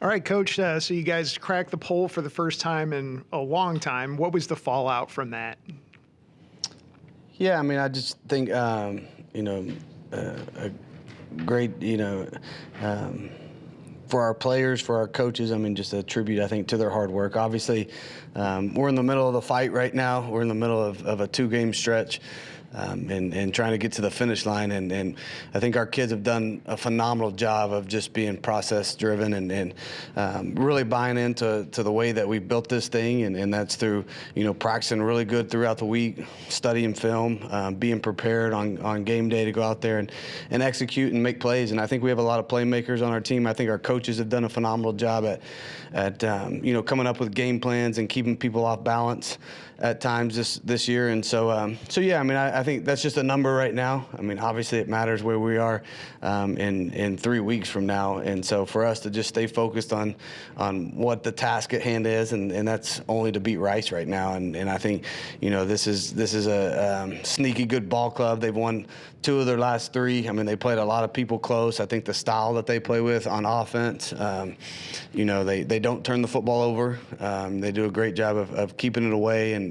All right, Coach. So you guys cracked the poll for the first time in a long time. What was the fallout from that? Yeah, I mean, I just think, a great, for our players, for our coaches, I mean, just a tribute, I think, to their hard work. Obviously, we're in the middle of the fight right now. We're in the middle of a two-game stretch. And trying to get to the finish line. And I think our kids have done a phenomenal job of just being process-driven and really buying into the way that we built this thing. And that's through, practicing really good throughout the week, studying film, being prepared on game day to go out there and execute and make plays. And I think we have a lot of playmakers on our team. I think our coaches have done a phenomenal job at coming up with game plans and keeping people off balance at times this year. And so yeah, I mean, I think that's just a number right now. I mean, obviously it matters where we are in 3 weeks from now. And so for us to just stay focused on what the task at hand is, and that's only to beat Rice right now. And I think, this is a sneaky good ball club. They've won 2 of their last 3. I mean, they played a lot of people close. I think the style that they play with on offense, they don't turn the football over. They do a great job of keeping it away and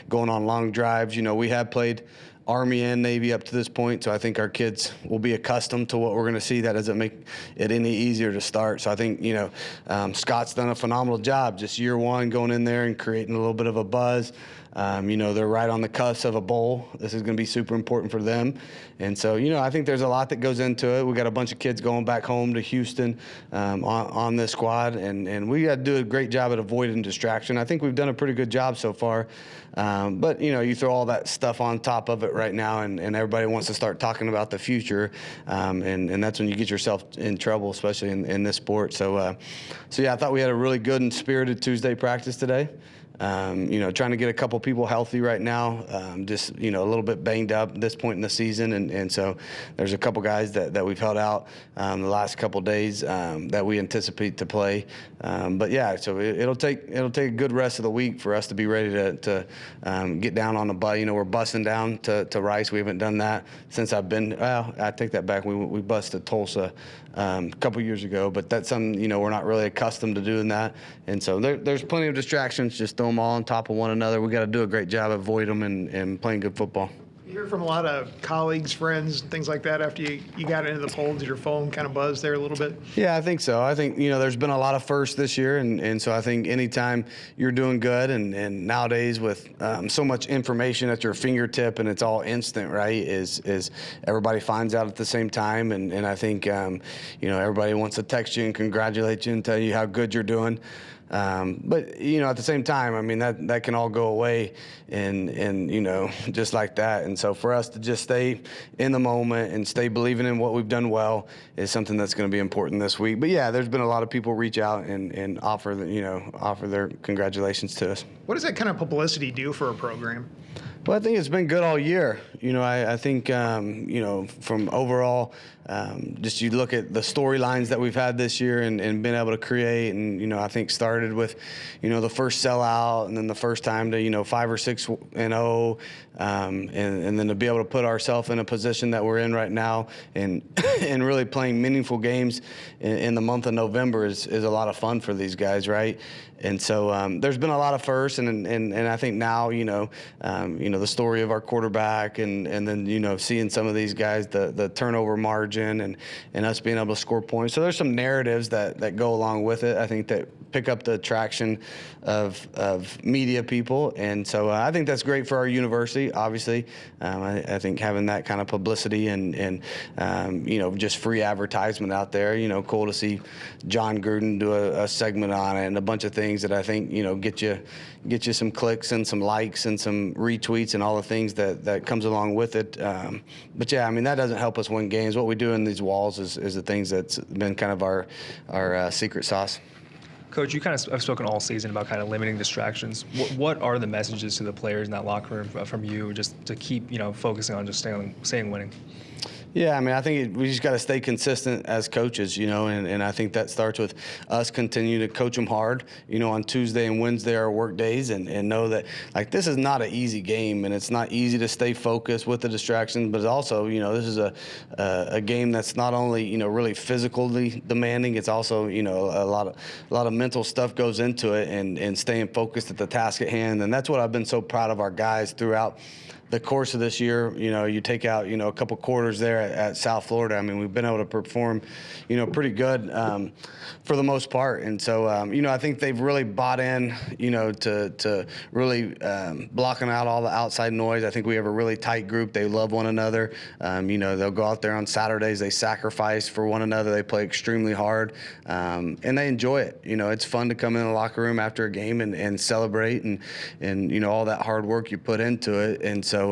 going on long drives. We have played Army and Navy up to this point, so I think our kids will be accustomed to what we're going to see. That doesn't make it any easier to start. So I think, Scott's done a phenomenal job just year one going in there and creating a little bit of a buzz. They're right on the cusp of a bowl. This is going to be super important for them. And so, I think there's a lot that goes into it. We got a bunch of kids going back home to Houston on this squad, and we got to do a great job at avoiding distraction. I think we've done a pretty good job so far. But, you throw all that stuff on top of it right now, and everybody wants to start talking about the future. And that's when you get yourself in trouble, especially in this sport. So yeah, I thought we had a really good and spirited Tuesday practice today. Trying to get a couple people healthy right now, just, a little bit banged up at this point in the season. And so there's a couple guys that we've held out the last couple days that we anticipate to play. But yeah, so it'll take a good rest of the week for us to be ready to get down on the bus. We're busting down to Rice. We haven't done that since I've been. Well, I take that back. We busted Tulsa a couple years ago, but that's something, we're not really accustomed to doing that. And so there's plenty of distractions. Just throw them all on top of one another. We got to do a great job of avoiding them and playing good football. You hear from a lot of colleagues, friends, things like that after you got into the poll. Did your phone kind of buzz there a little bit? Yeah, I think so. I think, there's been a lot of firsts this year, and so I think anytime you're doing good, and nowadays with so much information at your fingertip and it's all instant, right, is everybody finds out at the same time, and I think, everybody wants to text you and congratulate you and tell you how good you're doing. But at the same time, I mean, that can all go away and just like that. And so for us to just stay in the moment and stay believing in what we've done well is something that's going to be important this week. But yeah, there's been a lot of people reach out and offer their congratulations to us. What does that kind of publicity do for a program? Well, I think it's been good all year. I think, from overall, just you look at the storylines that we've had this year and been able to create, and, I think started with, the first sellout and then the first time to, 5 or 6-0, and then to be able to put ourselves in a position that we're in right now and and really playing meaningful games in the month of November is a lot of fun for these guys, right? And so there's been a lot of firsts, and I think now, the story of our quarterback and then, seeing some of these guys, the turnover margin and us being able to score points. So there's some narratives that go along with it, I think, that pick up the attraction of media people. And so I think that's great for our university, obviously. I think having that kind of publicity and just free advertisement out there, cool to see John Gruden do a segment on it and a bunch of things that I think, get you some clicks and some likes and some retweets and all the things that comes along with it. But yeah, I mean, that doesn't help us win games. What we do in these walls is the things that's been kind of our secret sauce. Coach, you kind of have spoken all season about kind of limiting distractions. What are the messages to the players in that locker room from you just to keep, focusing on just staying winning? Yeah, I mean, I think we just got to stay consistent as coaches, and I think that starts with us continuing to coach them hard, on Tuesday and Wednesday are work days, and know that, like, this is not an easy game, and it's not easy to stay focused with the distractions, but it's also, this is a game that's not only, really physically demanding, it's also, a lot of mental stuff goes into it, and staying focused at the task at hand, and that's what I've been so proud of our guys throughout the course of this year. You take out, a couple quarters there at South Florida. I mean, we've been able to perform, pretty good for the most part. And so, I think they've really bought in, to really blocking out all the outside noise. I think we have a really tight group. They love one another. They'll go out there on Saturdays. They sacrifice for one another. They play extremely hard, and they enjoy it. It's fun to come in the locker room after a game and celebrate and all that hard work you put into it. And so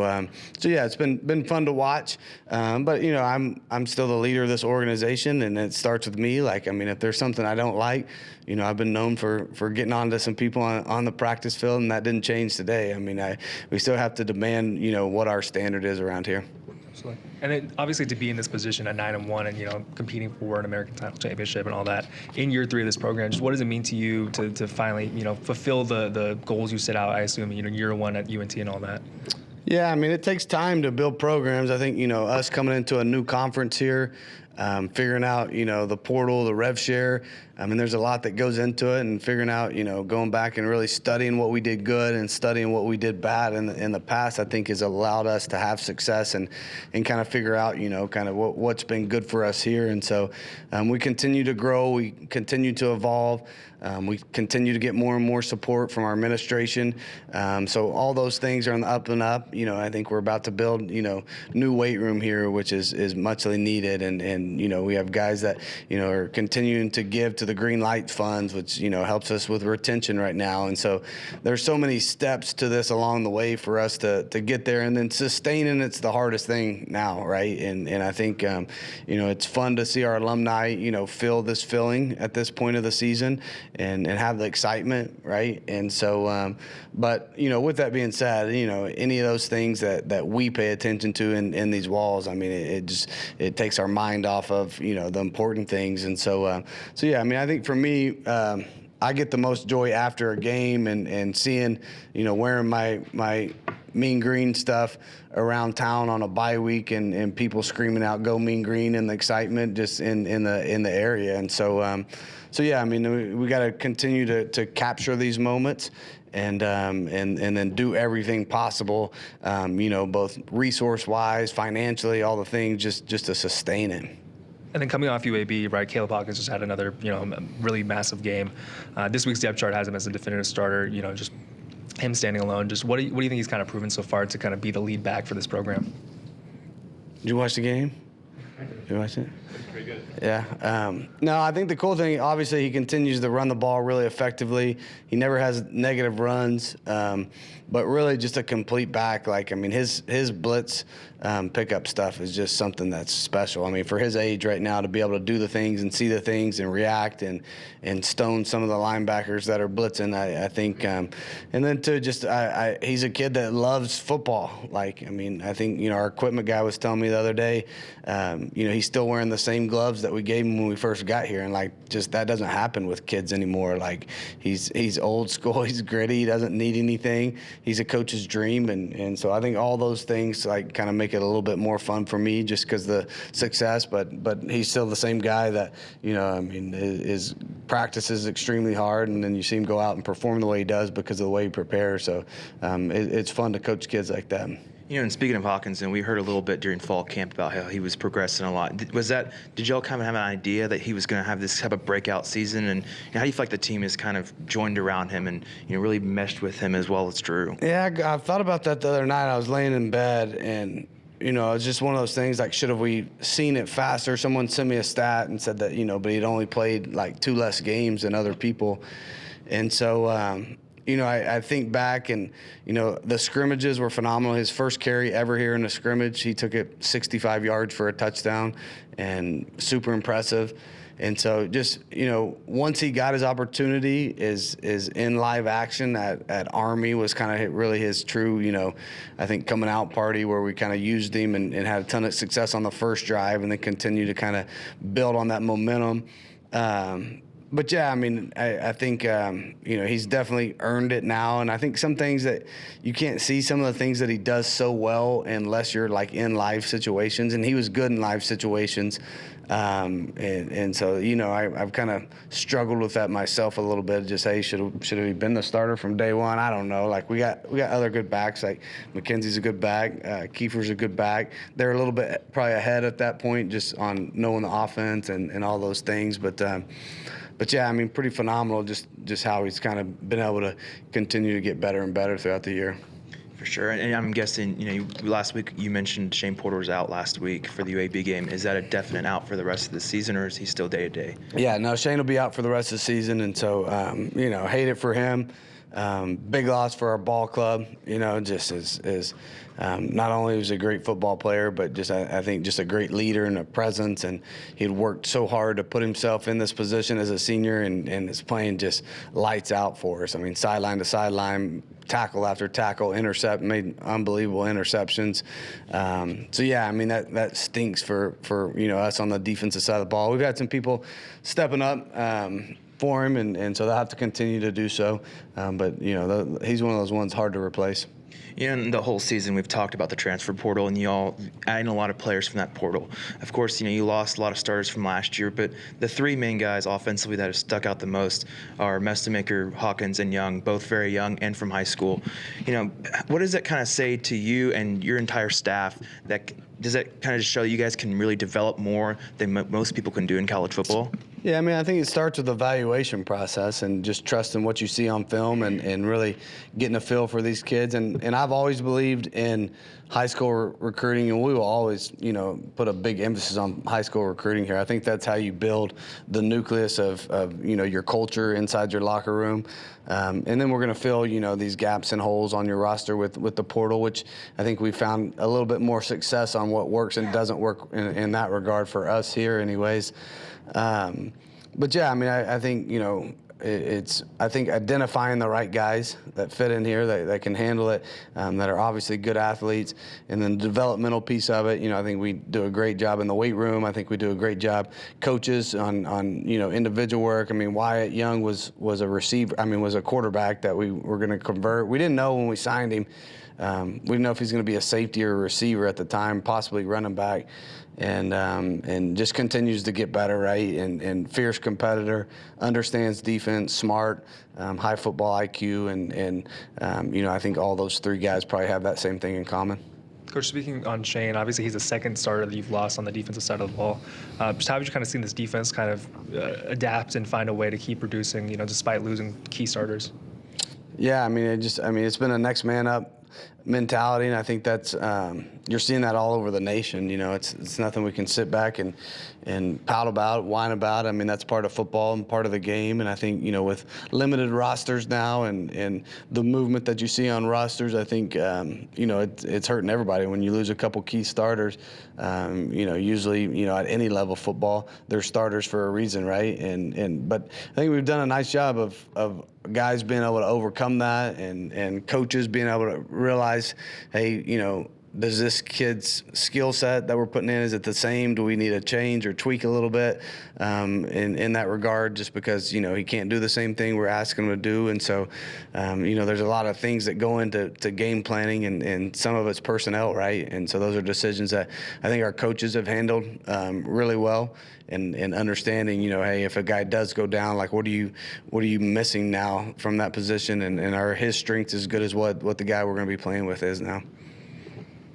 yeah, it's been fun to watch. But I'm still the leader of this organization, and it starts with me. Like, I mean, if there's something I don't like, I've been known for getting on to some people on the practice field, and that didn't change today. I mean, we still have to demand, what our standard is around here. Absolutely. And then obviously to be in this position at 9-1 and competing for an American title championship and all that in year 3 of this program, just what does it mean to you to finally fulfill the goals you set out? I assume year 1 at UNT and all that. Yeah, I mean, it takes time to build programs. I think, us coming into a new conference here, figuring out, the portal, the rev share. I mean, there's a lot that goes into it, and figuring out, going back and really studying what we did good and studying what we did bad in the past, I think has allowed us to have success and kind of figure out, kind of what's been good for us here. And so we continue to grow. We continue to evolve. We continue to get more and more support from our administration. So all those things are on the up and up. I think we're about to build, new weight room here, which is muchly needed. And we have guys that, are continuing to give to the Green Light funds, which, helps us with retention right now. And so there's so many steps to this along the way for us to get there. And then sustaining it's the hardest thing now, right? And I think, it's fun to see our alumni, feel this feeling at this point of the season. And have the excitement, right? And so, but, with that being said, any of those things that we pay attention to in these walls, I mean, it takes our mind off of, the important things. And so, yeah, I mean, I think for me, I get the most joy after a game and seeing, wearing my Mean Green stuff around town on a bye week and people screaming out "Go Mean Green" and the excitement just in the area. And so, yeah, I mean, we got to continue to capture these moments and then do everything possible, both resource-wise, financially, all the things just to sustain it. And then coming off UAB, right, Caleb Hawkins just had another, really massive game. This week's depth chart has him as a definitive starter, just him standing alone. Just what do you think he's kind of proven so far to kind of be the lead back for this program? Did you watch the game? Did you watch it? Pretty good. Yeah. No, I think the cool thing, obviously, he continues to run the ball really effectively. He never has negative runs, but really just a complete back. Like, I mean, his blitz pickup stuff is just something that's special. I mean, for his age right now, to be able to do the things and see the things and react and stone some of the linebackers that are blitzing, I think. And then, too, just he's a kid that loves football. Like, I mean, I think, our equipment guy was telling me the other day, he's still wearing the same gloves that we gave him when we first got here. And, like, just that doesn't happen with kids anymore. Like, he's old school. He's gritty. He doesn't need anything. He's a coach's dream. And so I think all those things, like, kind of make it a little bit more fun for me just because the success. But he's still the same guy that, I mean, his practices extremely hard. And then you see him go out and perform the way he does because of the way he prepares. So it's fun to coach kids like that. And speaking of Hawkins, and we heard a little bit during fall camp about how he was progressing a lot. Did y'all kind of have an idea that he was going to have this type of breakout season? And how do you feel like the team has kind of joined around him and really meshed with him as well as Drew? Yeah, I thought about that the other night. I was laying in bed and it was just one of those things, like, should have we seen it faster? Someone sent me a stat and said that, but he'd only played like 2 less games than other people. And so, I think back and, the scrimmages were phenomenal. His first carry ever here in a scrimmage, he took it 65 yards for a touchdown, and super impressive. And so just, once he got his opportunity is in live action at Army was kind of really his true, I think coming out party where we kind of used him and had a ton of success on the first drive and then continue to kind of build on that momentum. But yeah, I think, he's definitely earned it now. And I think some things that you can't see, some of the things that he does so well unless you're like in live situations, and he was good in live situations. And so, I've kind of struggled with that myself a little bit. Just, hey, should he been the starter from day one? I don't know. Like we got other good backs. Like McKenzie's a good back. Kiefer's a good back. They're a little bit probably ahead at that point, just on knowing the offense and all those things. But yeah, pretty phenomenal. Just how he's kind of been able to continue to get better and better throughout the year. For sure. And I'm guessing, last week you mentioned Shane Porter was out last week for the UAB game. Is that a definite out for the rest of the season, or is he still day-to-day? Yeah, no, Shane will be out for the rest of the season. And so, hate it for him. Big loss for our ball club, just as not only was he a great football player, but just I think just a great leader and a presence. And he'd worked so hard to put himself in this position as a senior, and is playing just lights out for us. Sideline to sideline, tackle after tackle, made unbelievable interceptions. So yeah, that stinks for us on the defensive side of the ball. We've had some people stepping up for him, and so they'll have to continue to do so. But he's one of those ones hard to replace. In the whole season, we've talked about the transfer portal, and y'all adding a lot of players from that portal. Of course, you lost a lot of starters from last year, but the three main guys offensively that have stuck out the most are Mestemaker, Hawkins, and Young, both very young and from high school. What does that kind of say to you and your entire staff? Does that kind of show you guys can really develop more than most people can do in college football? Yeah, I think it starts with the evaluation process and just trusting what you see on film and really getting a feel for these kids. And I've always believed in high school recruiting, and we will always, put a big emphasis on high school recruiting here. I think that's how you build the nucleus of your culture inside your locker room. And then we're going to fill, these gaps and holes on your roster with the portal, which I think we found a little bit more success on what works and doesn't work in that regard for us here anyways. But yeah, I think, it's identifying the right guys that fit in here, that can handle it, that are obviously good athletes, and then the developmental piece of it. I think we do a great job in the weight room. I think we do a great job coaches on individual work. Wyatt Young was a receiver. Was a quarterback that we were going to convert. We didn't know when we signed him. We didn't know if he's going to be a safety or a receiver at the time, possibly running back. And just continues to get better, right? And fierce competitor, understands defense, smart, high football IQ, and I think all those three guys probably have that same thing in common. Coach, speaking on Shane, obviously he's the second starter that you've lost on the defensive side of the ball. Just how have you kind of seen this defense kind of adapt and find a way to keep producing, despite losing key starters? Yeah, it's been a next man up mentality, and I think that's you're seeing that all over the nation. It's nothing we can sit back and pout about, whine about. That's part of football and part of the game. And I think with limited rosters now and the movement that you see on rosters, I think it's hurting everybody when you lose a couple key starters. Usually at any level of football, they're starters for a reason, right? But I think we've done a nice job of guys being able to overcome that, and coaches being able to realize, hey, does this kid's skill set that we're putting in, is it the same? Do we need to change or tweak a little bit in that regard, just because, he can't do the same thing we're asking him to do? And so, there's a lot of things that go into game planning, and some of it's personnel, right? And so those are decisions that I think our coaches have handled really well, and understanding, hey, if a guy does go down, like what are you missing now from that position? And are his strengths as good as what the guy we're going to be playing with is now?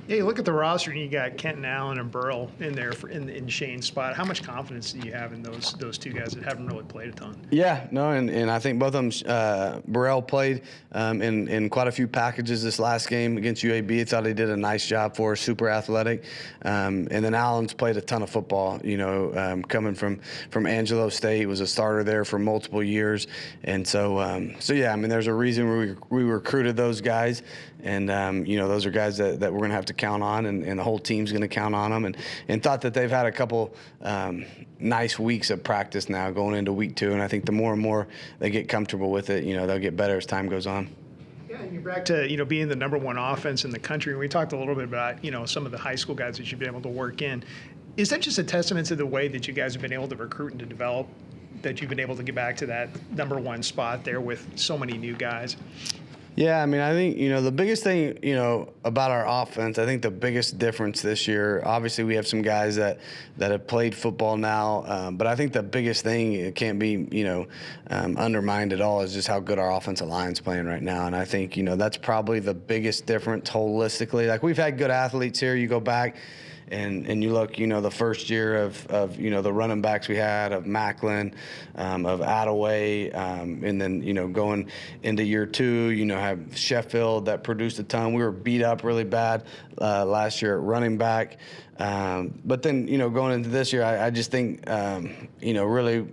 Yeah, you look at the roster and you got Kenton Allen and Burrell in there in Shane's spot. How much confidence do you have in those two guys that haven't really played a ton? Yeah, no, and I think both of them, Burrell played in quite a few packages this last game against UAB. I thought he did a nice job for us, super athletic. And then Allen's played a ton of football, coming from Angelo State, was a starter there for multiple years. And so yeah, I mean, there's a reason we recruited those guys. And, those are guys that we're going to have to count on, and the whole team's going to count on them. And thought that they've had a couple nice weeks of practice now going into week 2. And I think the more and more they get comfortable with it, they'll get better as time goes on. Yeah, and you're back to, being the number 1 offense in the country. And we talked a little bit about, some of the high school guys that you've been able to work in. Is that just a testament to the way that you guys have been able to recruit and to develop, that you've been able to get back to that number 1 spot there with so many new guys? Yeah, I mean, I think, the biggest thing, about our offense, I think the biggest difference this year, obviously we have some guys that have played football now, but I think the biggest thing, it can't be, undermined at all, is just how good our offensive line's playing right now. And I think, that's probably the biggest difference holistically. Like, we've had good athletes here. You go back and you look, the first year of the running backs we had, of Macklin, of Attaway, and then, going into year 2, have Sheffield that produced a ton. We were beat up really bad last year at running back. But then, going into this year, I just think, really,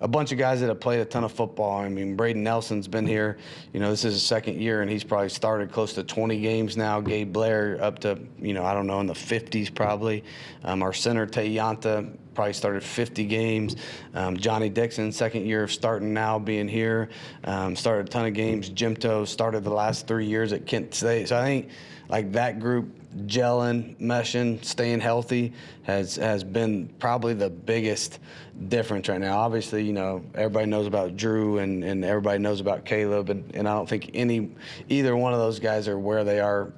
a bunch of guys that have played a ton of football. I mean, Braden Nelson's been here. This is his second year, and he's probably started close to 20 games now. Gabe Blair up to, I don't know, in the 50s probably. Our center, Tay Yanta, probably started 50 games. Johnny Dixon, second year of starting now, being here, started a ton of games. Jimto started the last 3 years at Kent State. So I think, like, that group gelling, meshing, staying healthy has been probably the biggest difference right now. Obviously, everybody knows about Drew and everybody knows about Caleb, and I don't think either one of those guys are where they are,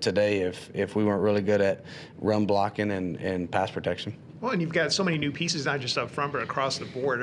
today if we weren't really good at run blocking and pass protection. Well, and you've got so many new pieces, not just up front, but across the board.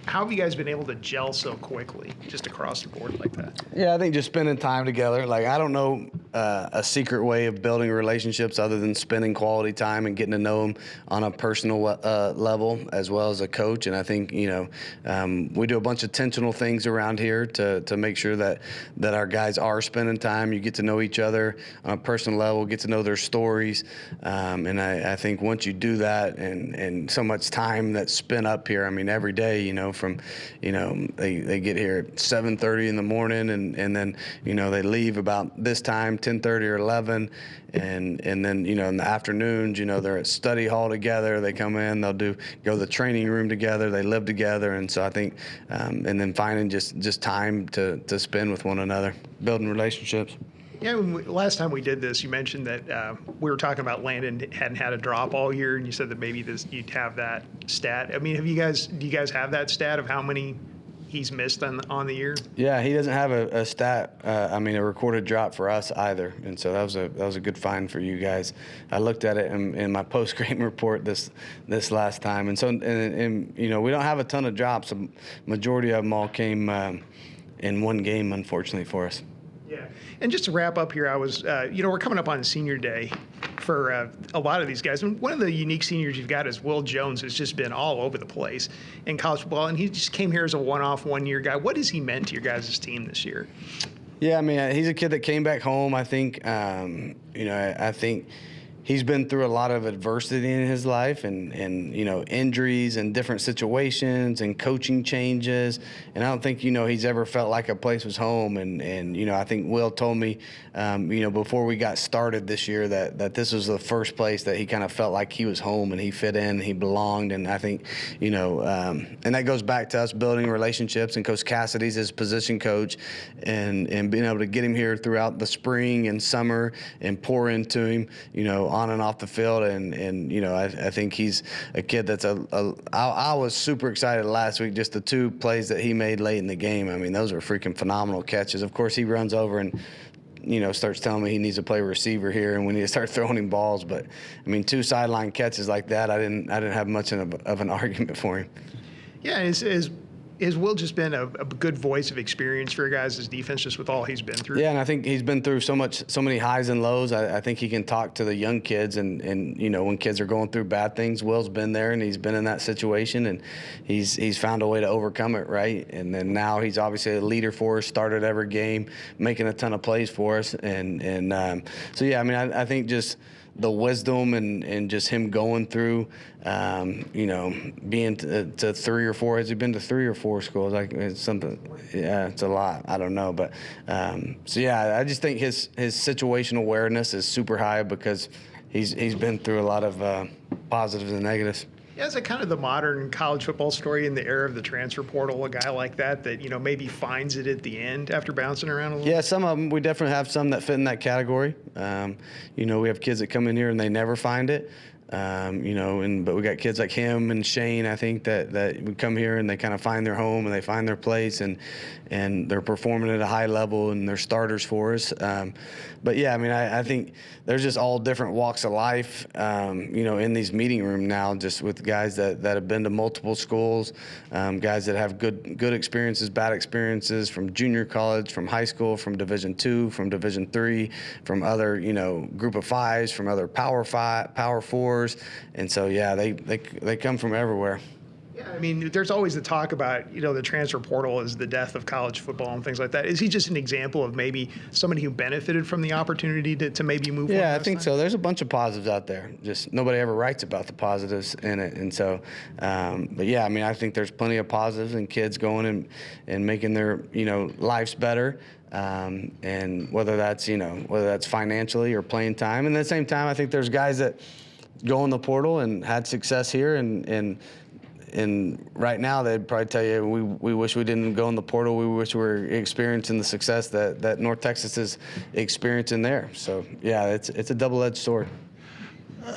How have you guys been able to gel so quickly, just across the board like that? Yeah, I think just spending time together. Like, I don't know a secret way of building relationships other than spending quality time and getting to know them on a personal level as well as a coach. And I think, we do a bunch of intentional things around here to make sure that our guys are spending time. You get to know each other on a personal level, get to know their stories. And I think once you do that and so much time that's spent up here, I mean, every day, from, they get here at 7:30 in the morning and then, they leave about this time, 10:30 or 11. And then, in the afternoons, they're at study hall together. They come in, they'll go to the training room together. They live together. And so I think, and then finding just time to spend with one another, building relationships. Yeah, last time we did this, you mentioned that we were talking about Landon hadn't had a drop all year, and you said that maybe you'd have that stat. I mean, do you guys have that stat of how many he's missed on the year? Yeah, he doesn't have a stat. A recorded drop for us either, and so that was a good find for you guys. I looked at it in my post game report this last time, and so and we don't have a ton of drops. A majority of them all came in one game, unfortunately for us. Yeah, and just to wrap up here, I was, we're coming up on Senior Day for a lot of these guys. And one of the unique seniors you've got is Will Jones, who's just been all over the place in college football, and he just came here as a one-off, one-year guy. What has he meant to your guys' team this year? Yeah, I mean, he's a kid that came back home. I think, I think he's been through a lot of adversity in his life and injuries and different situations and coaching changes. And I don't think, he's ever felt like a place was home. And I think Will told me, before we got started this year that this was the first place that he kind of felt like he was home and he fit in, he belonged. And I think, and that goes back to us building relationships, and Coach Cassidy's his position coach and being able to get him here throughout the spring and summer and pour into him, on and off the field. And I think he's a kid that's I was super excited last week, just the 2 plays that he made late in the game. I mean, those were freaking phenomenal catches. Of course, he runs over and starts telling me he needs to play receiver here and we need to start throwing him balls. But I mean, 2 sideline catches like that, I didn't have much of an argument for him. Yeah, is has Will just been a good voice of experience for your guys' defense, just with all he's been through? Yeah, and I think he's been through so many highs and lows. I think he can talk to the young kids, and you know, when kids are going through bad things, Will's been there and he's been in that situation, and he's found a way to overcome it, right? And then now he's obviously a leader for us, started every game, making a ton of plays for us, and so yeah, I mean, I think just the wisdom and just him going through, you know, being to 3 or 4. Has he been to 3 or 4 schools? Like, it's something. Yeah, it's a lot. I don't know, but so yeah, I just think his situational awareness is super high because he's been through a lot of positives and negatives. Yeah, is it kind of the modern college football story in the era of the transfer portal? A guy like that, you know, maybe finds it at the end after bouncing around a little? Yeah, some of them. We definitely have some that fit in that category. You know, we have kids that come in here and they never find it. You know, but we got kids like him and Shane, I think, that would come here and they kind of find their home and they find their place and they're performing at a high level and they're starters for us. But yeah, I mean, I think there's just all different walks of life, you know, in these meeting room now, just with guys that have been to multiple schools, guys that have good experiences, bad experiences from junior college, from high school, from Division II, from Division III, from other, you know, group of fives, from other Power Fours. And so, yeah, they come from everywhere. Yeah, I mean, there's always the talk about, you know, the transfer portal is the death of college football and things like that. Is he just an example of maybe somebody who benefited from the opportunity to maybe move on? Yeah, I think so. There's a bunch of positives out there. Just nobody ever writes about the positives in it. And so, but yeah, I mean, I think there's plenty of positives and kids going and making their, you know, lives better. And whether that's financially or playing time. And at the same time, I think there's guys that go in the portal and had success here and right now they'd probably tell you we wish we didn't go in the portal. We wish we were experiencing the success that North Texas is experiencing there. So yeah, it's a double-edged sword.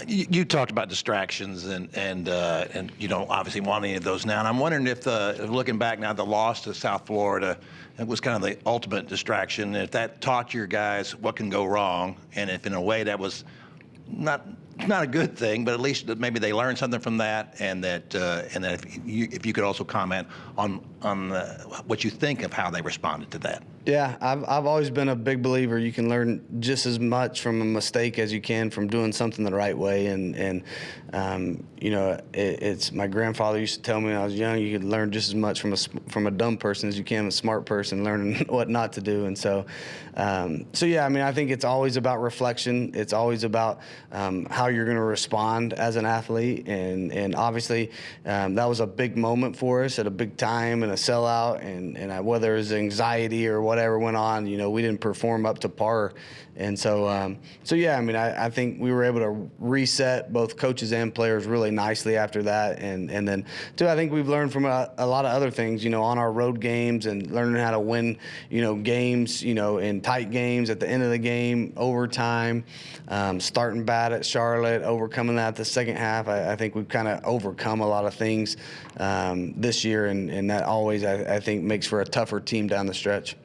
You talked about distractions and you don't obviously want any of those now. And I'm wondering if looking back now, the loss to South Florida, it was kind of the ultimate distraction. If that taught your guys what can go wrong, and if in a way that was not a good thing, but at least maybe they learned something from that, and that if you could also comment on what you think of how they responded to that. Yeah, I've always been a big believer you can learn just as much from a mistake as you can from doing something the right way. And you know, it's my grandfather used to tell me when I was young, you could learn just as much from a dumb person as you can a smart person learning what not to do. And so yeah, I mean, I think it's always about reflection. It's always about how you're going to respond as an athlete. And obviously that was a big moment for us at a big time and a sellout. And whether it was anxiety or whatever went on, you know, we didn't perform up to par. And so yeah, I mean, I think we were able to reset both coaches and players really nicely after that. And then, too, I think we've learned from a lot of other things, you know, on our road games and learning how to win, you know, games, you know, in tight games at the end of the game, overtime, starting bad at Charlotte, overcoming that the second half. I think we've kind of overcome a lot of things this year, and that always, I think, makes for a tougher team down the stretch.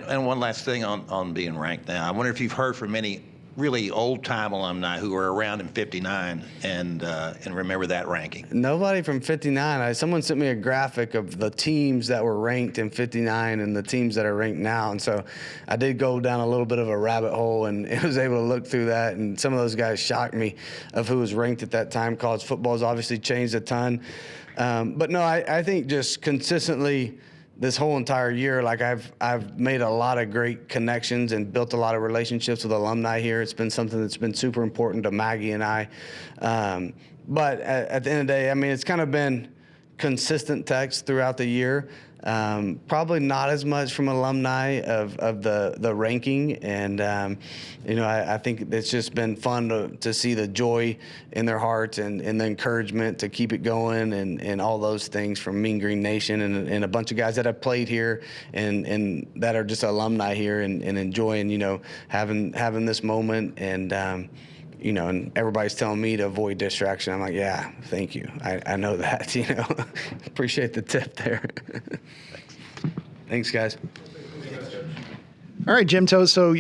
And one last thing on being ranked now. I wonder if you've heard from any really old-time alumni who were around in '59 and remember that ranking. Nobody from '59. Someone sent me a graphic of the teams that were ranked in '59 and the teams that are ranked now. And so I did go down a little bit of a rabbit hole and was able to look through that. And some of those guys shocked me of who was ranked at that time. College football has obviously changed a ton. But no, I think just consistently this whole entire year, like I've made a lot of great connections and built a lot of relationships with alumni here. It's been something that's been super important to Maggie and I. But at the end of the day, I mean, it's kind of been consistent text throughout the year. Probably not as much from alumni of the ranking, and you know, I think it's just been fun to see the joy in their hearts and the encouragement to keep it going and all those things from Mean Green Nation and a bunch of guys that have played here and that are just alumni here and enjoying, you know, having this moment and. You know, and everybody's telling me to avoid distraction. I'm like, yeah, thank you. I know that, you know. Appreciate the tip there. Thanks, guys. All right, Jim Toes. So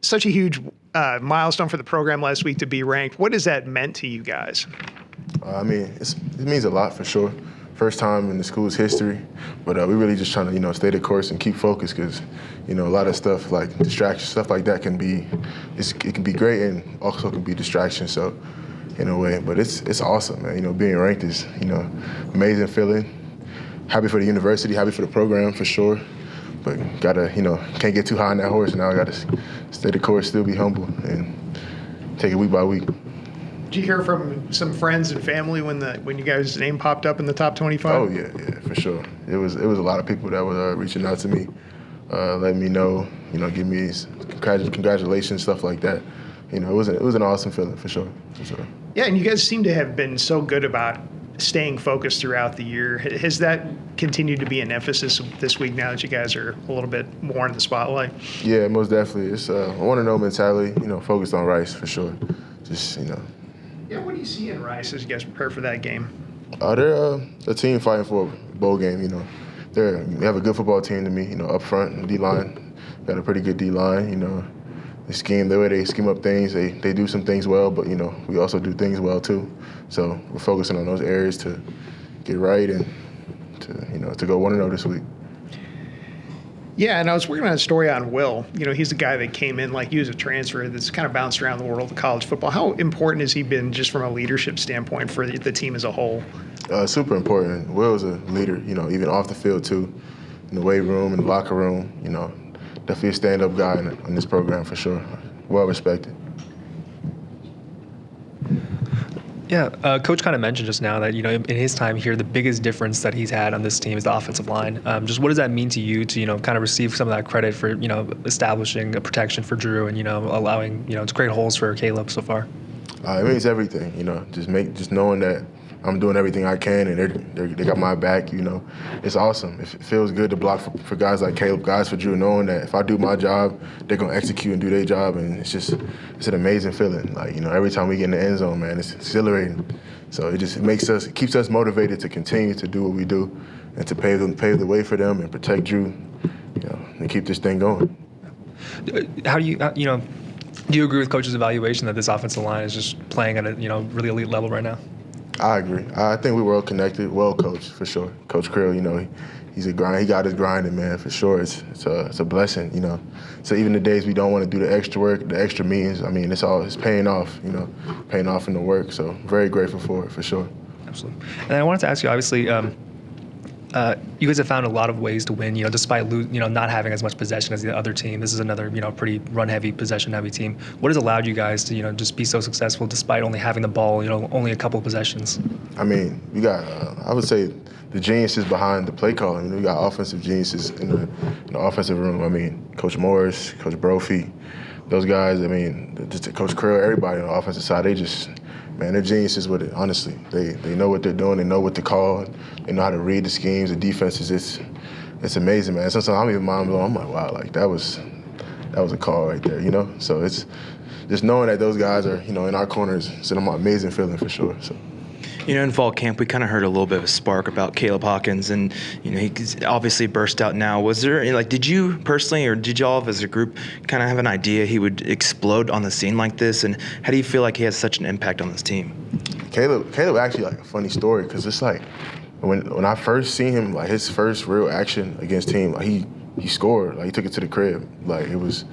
such a huge milestone for the program last week to be ranked. What has that meant to you guys? I mean, it means a lot for sure. first time in the school's history. But we really just trying to, stay the course and keep focused because, a lot of stuff like distraction, stuff like that it can be great and also can be distraction. So, in a way, but it's awesome, man. Being ranked is, amazing feeling. Happy for the university, happy for the program for sure. But gotta, can't get too high on that horse. Now I gotta stay the course, still be humble, and take it week by week. Did you hear from some friends and family when you guys' name popped up in the top 25? Oh yeah, for sure. It was a lot of people that were reaching out to me, letting me know, give me congratulations, stuff like that. It was an awesome feeling for sure. Yeah, and you guys seem to have been so good about staying focused throughout the year. Has that continued to be an emphasis this week now that you guys are a little bit more in the spotlight? Yeah, most definitely. It's a want-to-know mentality, focused on Rice for sure. Just, Yeah, what do you see in Rice as you guys prepare for that game? They're a team fighting for a bowl game, They have a good football team to me, up front, D-line. Got a pretty good D-line, the way they scheme up things, they do some things well, but, we also do things well too. So we're focusing on those areas to get right and to go 1-0 this week. Yeah, and I was working on a story on Will. He's the guy that came in like you as a transfer that's kind of bounced around the world of college football. How important has he been just from a leadership standpoint for the team as a whole? Super important. Will's a leader, even off the field too, in the weight room, in the locker room, definitely a stand-up guy in this program for sure. Well respected. Yeah, Coach kind of mentioned just now that, in his time here, the biggest difference that he's had on this team is the offensive line. Just what does that mean to you to, kind of receive some of that credit for, establishing a protection for Drew and, allowing, to create holes for Caleb so far? It means everything, just knowing that I'm doing everything I can and they got my back, It's awesome. It feels good to block for guys like Caleb, guys for Drew, knowing that if I do my job, they're going to execute and do their job. And it's an amazing feeling. Like, every time we get in the end zone, man, it's exhilarating. So it just it keeps us motivated to continue to do what we do and to pave the way for them and protect Drew, and keep this thing going. How do you, do you agree with Coach's evaluation that this offensive line is just playing at a, really elite level right now? I agree. I think we're well connected, well coached for sure. Coach Krill, he's a grind. He got his grinding, man, for sure. It's a blessing, So even the days we don't want to do the extra work, the extra meetings, it's paying off, paying off in the work. So very grateful for it, for sure. Absolutely. And I wanted to ask you, obviously, you guys have found a lot of ways to win, despite not having as much possession as the other team. This is another, pretty run-heavy, possession-heavy team. What has allowed you guys to, just be so successful despite only having the ball, only a couple of possessions? You got, I would say, the geniuses behind the play calling. We got offensive geniuses in the offensive room. Coach Morris, Coach Brophy, those guys. Just Coach Krill, everybody on the offensive side. They're geniuses with it, honestly. They know what they're doing. They know what to call. They know how to read the schemes, the defenses. It's amazing, man. Sometimes I'm even mind blown. I'm like, wow, like that was a call right there, So it's just knowing that those guys are, in our corners. It's an amazing feeling for sure. So. In fall camp, we kind of heard a little bit of a spark about Caleb Hawkins, and he's obviously burst out now. Was there did you personally, or did y'all as a group kind of have an idea he would explode on the scene like this? And how do you feel like he has such an impact on this team? Caleb actually like a funny story because it's like when I first seen him, like his first real action against team, like he scored, like he took it to the crib, like it was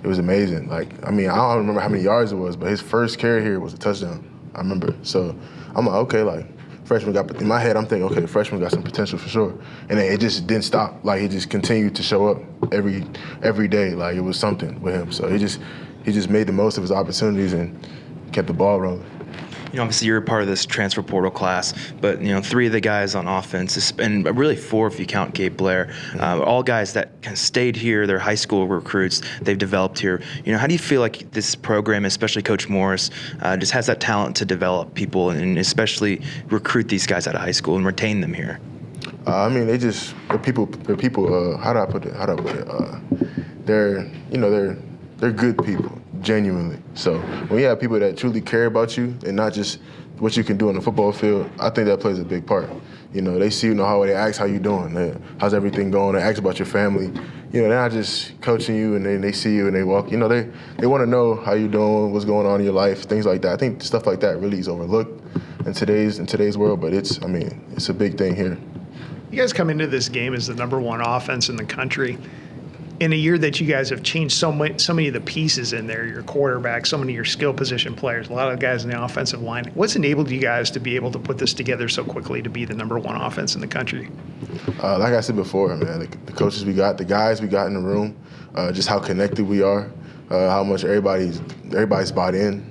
amazing. Like I don't remember how many yards it was, but his first carry here was a touchdown. I remember. So I'm like, okay, like freshman got, in my head, I'm thinking, okay, the freshman got some potential for sure. And then it just didn't stop. Like he just continued to show up every day. Like it was something with him. So he just made the most of his opportunities and kept the ball rolling. Obviously you're a part of this transfer portal class, but 3 of the guys on offense, and really 4 if you count Gabe Blair, all guys that kind of stayed here. They're high school recruits. They've developed here. How do you feel like this program, especially Coach Morris, just has that talent to develop people and especially recruit these guys out of high school and retain them here? They're people. How do I put it? They're good people. Genuinely. So when you have people that truly care about you and not just what you can do on the football field, I think that plays a big part. They see you, how they ask how you doing, how's everything going, they ask about your family. They're not just coaching you and then they see you and they walk. They want to know how you doing, what's going on in your life, things like that. I think stuff like that really is overlooked. in today's world. But it's a big thing here. You guys come into this game as the number one offense in the country. In a year that you guys have changed so many of the pieces in there, your quarterback, so many of your skill position players, a lot of guys in the offensive line. What's enabled you guys to be able to put this together so quickly to be the number one offense in the country? Like I said before, man, the coaches we got, the guys we got in the room, just how connected we are, how much everybody's bought in.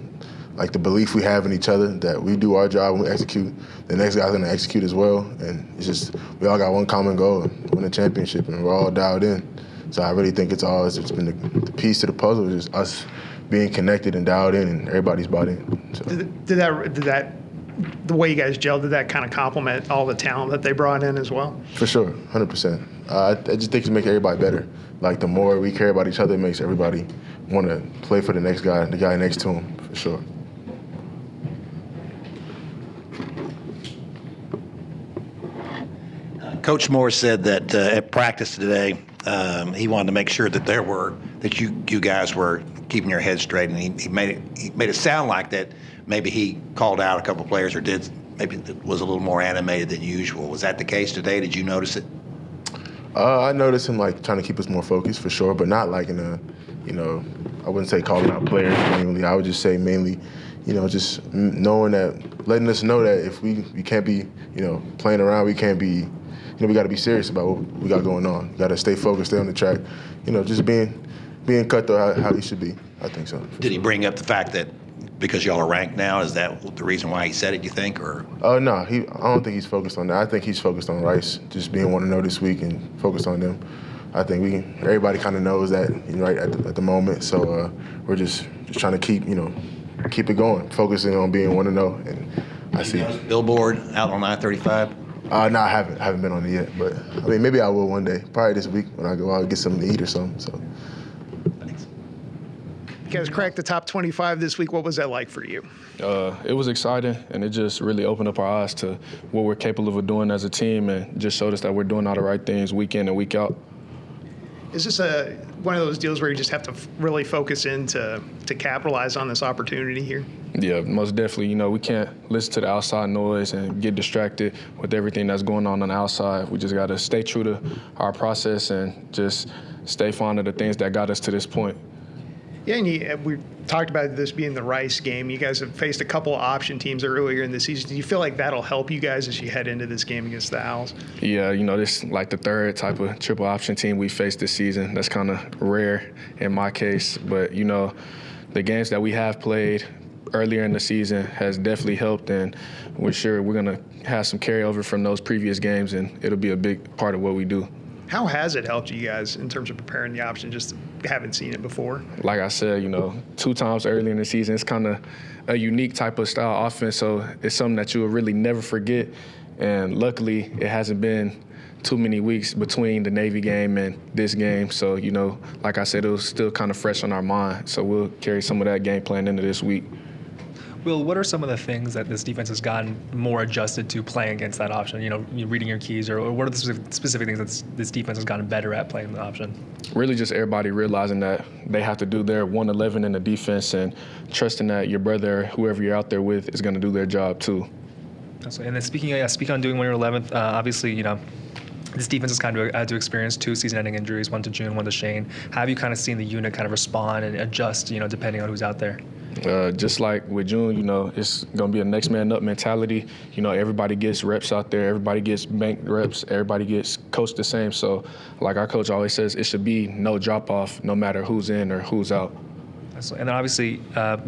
Like the belief we have in each other that we do our job and we execute, the next guy's gonna execute as well. And it's just, we all got one common goal, win a championship, and we're all dialed in. So I really think it's been the piece to the puzzle, just us being connected and dialed in, and everybody's bought in. So. Did that the way you guys gelled, did that kind of complement all the talent that they brought in as well? For sure, 100%. I just think it's making everybody better. Like the more we care about each other, it makes everybody want to play for the next guy, the guy next to him, for sure. Coach Moore said that at practice today, he wanted to make sure that you guys were keeping your head straight, and he made it sound like that maybe he called out a couple players or maybe was a little more animated than usual. Was that the case today? Did you notice it? I noticed him like trying to keep us more focused for sure, but not like in a, I wouldn't say calling out players mainly. I would just say mainly, just knowing that, letting us know that if we can't be, playing around, we can't be. We got to be serious about what we got going on. Got to stay focused, stay on the track. Just being cutthroat how he should be. I think so. Did he bring up the fact that because y'all are ranked now, is that the reason why he said it, you think? Or? No, I don't think he's focused on that. I think he's focused on Rice, just being 1-0 this week and focused on them. I think everybody kind of knows that right at the moment. So we're just trying to keep it going, focusing on being 1-0. And I see Billboard out on I-35. No, I haven't been on it yet, but maybe I will one day. Probably this week when I go out and get something to eat or something. So. Thanks. You guys cracked the top 25 this week. What was that like for you? It was exciting, and it just really opened up our eyes to what we're capable of doing as a team, and just showed us that we're doing all the right things week in and week out. Is this one of those deals where you just have to really focus in to capitalize on this opportunity here? Yeah, most definitely. We can't listen to the outside noise and get distracted with everything that's going on the outside. We just got to stay true to our process and just stay fond of the things that got us to this point. Yeah, and we talked about this being the Rice game. You guys have faced a couple of option teams earlier in the season. Do you feel like that'll help you guys as you head into this game against the Owls? Yeah, this is like the third type of triple option team we faced this season. That's kind of rare in my case. But, the games that we have played earlier in the season has definitely helped, and we're sure we're going to have some carryover from those previous games, and it'll be a big part of what we do. How has it helped you guys in terms of preparing the option? Just haven't seen it before. Like I said, 2 times early in the season, it's kind of a unique type of style offense, so it's something that you will really never forget. And luckily, it hasn't been too many weeks between the Navy game and this game. So, like I said, it was still kind of fresh on our mind. So we'll carry some of that game plan into this week. Will, what are some of the things that this defense has gotten more adjusted to playing against that option? You reading your keys, or what are the specific things that this defense has gotten better at playing the option? Really just everybody realizing that they have to do their 111 in the defense and trusting that your brother, whoever you're out there with, is going to do their job too. And then speaking on doing 111th, obviously, this defense has kind of had to experience 2 season-ending injuries, one to June, one to Shane. How have you kind of seen the unit kind of respond and adjust, depending on who's out there? Just like with June, it's going to be a next man up mentality. Everybody gets reps out there. Everybody gets banked reps. Everybody gets coached the same. So like our coach always says, it should be no drop-off no matter who's in or who's out. And then obviously,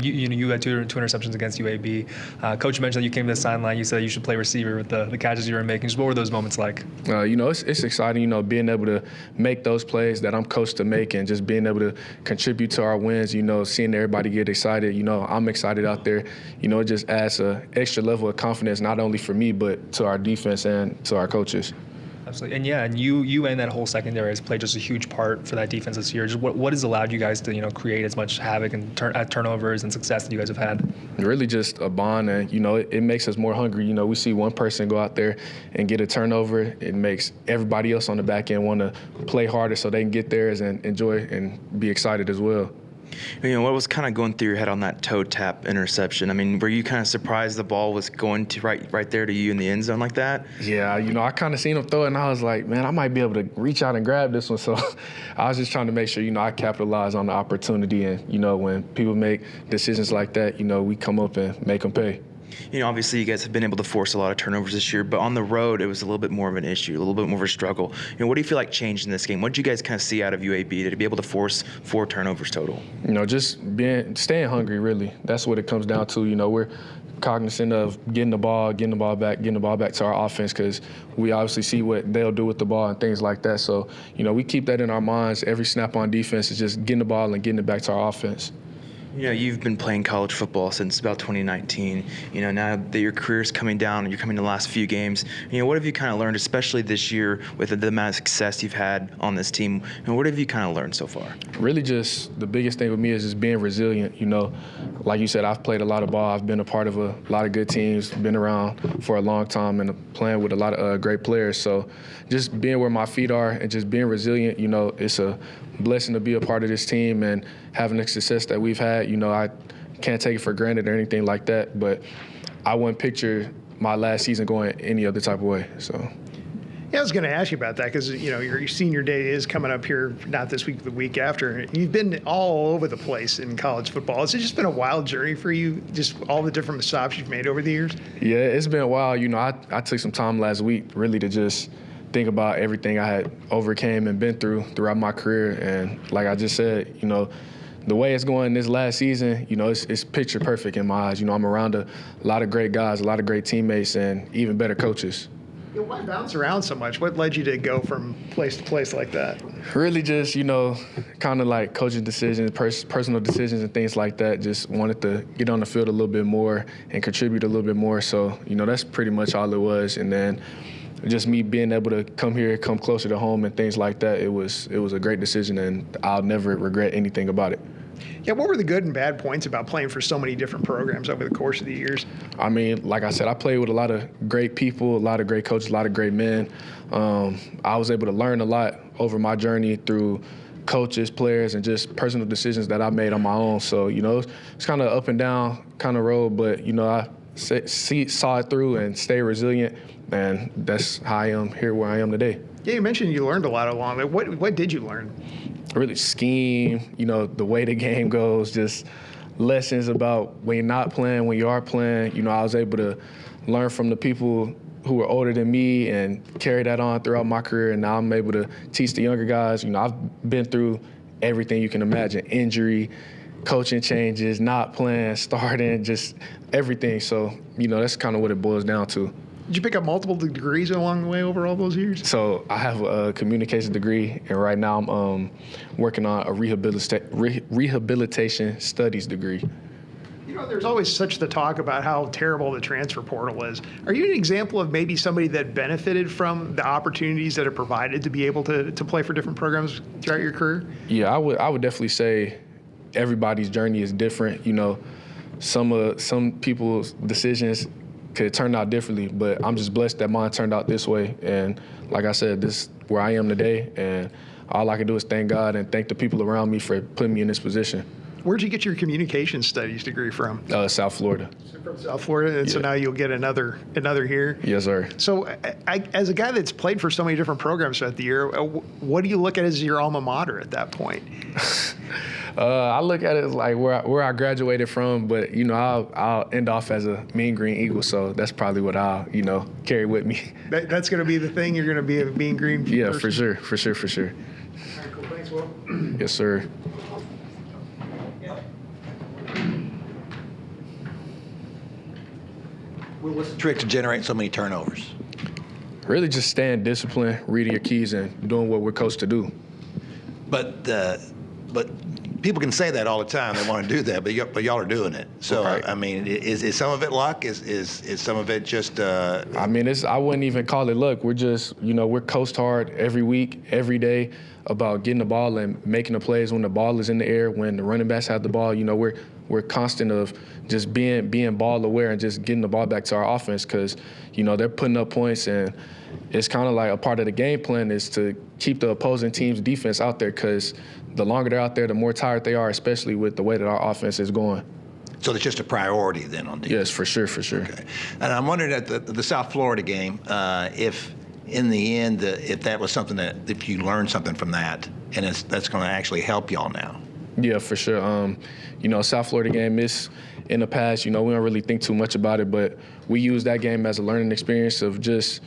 you had 2 interceptions against UAB. Coach mentioned that you came to the sideline. You said you should play receiver with the catches you were making. Just what were those moments like? It's exciting, being able to make those plays that I'm coached to make and just being able to contribute to our wins, seeing everybody get excited. I'm excited out there. It just adds an extra level of confidence, not only for me, but to our defense and to our coaches. Absolutely. And you and that whole secondary has played just a huge part for that defense this year. Just what has allowed you guys to create as much havoc and turnovers and success that you guys have had? Really just a bond, and it makes us more hungry. We see one person go out there and get a turnover. It makes everybody else on the back end want to play harder so they can get theirs and enjoy and be excited as well. What was kind of going through your head on that toe tap interception? I mean, were you kind of surprised the ball was going to right there to you in the end zone like that? Yeah, I kind of seen him throw it, and I was like, man, I might be able to reach out and grab this one. So I was just trying to make sure, I capitalize on the opportunity. And, when people make decisions like that, we come up and make them pay. Obviously you guys have been able to force a lot of turnovers this year, but on the road it was a little bit more of an issue, a little bit more of a struggle. What do you feel like changed in this game? What did you guys kind of see out of UAB to be able to force 4 turnovers total? Just staying hungry, really. That's what it comes down to. We're cognizant of getting the ball back to our offense, because we obviously see what they'll do with the ball and things like that. So, we keep that in our minds. Every snap on defense is just getting the ball and getting it back to our offense. You've been playing college football since about 2019. Now that your career's coming down and you're coming to the last few games, what have you kind of learned, especially this year with the amount of success you've had on this team? And what have you kind of learned so far? Really just the biggest thing with me is just being resilient. Like you said, I've played a lot of ball. I've been a part of a lot of good teams, been around for a long time and playing with a lot of great players. So just being where my feet are and just being resilient, it's a blessing to be a part of this team and having the success that we've had. I can't take it for granted or anything like that, but I wouldn't picture my last season going any other type of way. So. Yeah, I was going to ask you about that because, your senior day is coming up here, not this week, the week after. You've been all over the place in college football. Has it just been a wild journey for you, just all the different stops you've made over the years? Yeah, it's been a while. I took some time last week really to just think about everything I had overcame and been throughout my career. And like I just said, the way it's going this last season, it's picture perfect in my eyes. I'm around a lot of great guys, a lot of great teammates, and even better coaches. Why bounce around so much? What led you to go from place to place like that? Really just, kind of like coaching decisions, personal decisions and things like that. Just wanted to get on the field a little bit more and contribute a little bit more. So, that's pretty much all it was. And then just me being able to come here, come closer to home and things like that, it was a great decision, and I'll never regret anything about it. Yeah, what were the good and bad points about playing for so many different programs over the course of the years? I mean, like I said, I played with a lot of great people, a lot of great coaches, a lot of great men. I was able to learn a lot over my journey through coaches, players, and just personal decisions that I made on my own. So, it's kind of up and down kind of road, but, I saw it through and stay resilient, and that's how I am here where I am today. Yeah, you mentioned you learned a lot along the way. What did you learn? Really scheme, the way the game goes, just lessons about when you're not playing, when you are playing. I was able to learn from the people who were older than me and carry that on throughout my career, and now I'm able to teach the younger guys. I've been through everything you can imagine: injury, coaching changes, not playing, starting, just everything. So, that's kind of what it boils down to. Did you pick up multiple degrees along the way over all those years? So I have a communication degree, and right now I'm working on a rehabilitation studies degree. There's always such the talk about how terrible the transfer portal is. Are you an example of maybe somebody that benefited from the opportunities that are provided to be able to play for different programs throughout your career? Yeah, I would definitely say everybody's journey is different. Some people's decisions could turn out differently, but I'm just blessed that mine turned out this way. And like I said, this is where I am today, and all I can do is thank God and thank the people around me for putting me in this position. Where'd you get your communication studies degree from? South Florida. From South Florida, and so now you'll get another here? Yes, sir. So as a guy that's played for so many different programs throughout the year, what do you look at as your alma mater at that point? I look at it as like where I graduated from, but I'll end off as a Mean Green Eagle, so that's probably what I'll carry with me. That's going to be the thing. You're going to be a Mean Green. Yeah, person? for sure. All right, cool. Thanks, Will. Yes, sir. What's the trick to generate so many turnovers? Really just staying disciplined, reading your keys, and doing what we're coached to do. But people can say that all the time. They want to do that, but y'all are doing it. So Right. I mean, is some of it luck? Is some of it just? I mean, I wouldn't even call it luck. We're just, we're coached hard every week, every day about getting the ball and making the plays when the ball is in the air, when the running backs have the ball. We're constant of just being ball aware and just getting the ball back to our offense, because, they're putting up points, and it's kind of like a part of the game plan is to keep the opposing team's defense out there, because the longer they're out there, the more tired they are, especially with the way that our offense is going. So it's just a priority then on defense. Yes, for sure, for sure. Okay. And I'm wondering at the South Florida game, if in the end, if that was something that, if you learned something from that, and that's going to actually help y'all now. Yeah, for sure. South Florida game is in the past, we don't really think too much about it, but we use that game as a learning experience of just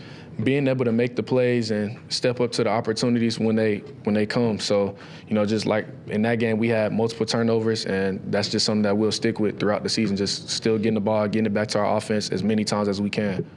being able to make the plays and step up to the opportunities when they come. So, just like in that game, we had multiple turnovers, and that's just something that we'll stick with throughout the season, just still getting the ball, getting it back to our offense as many times as we can.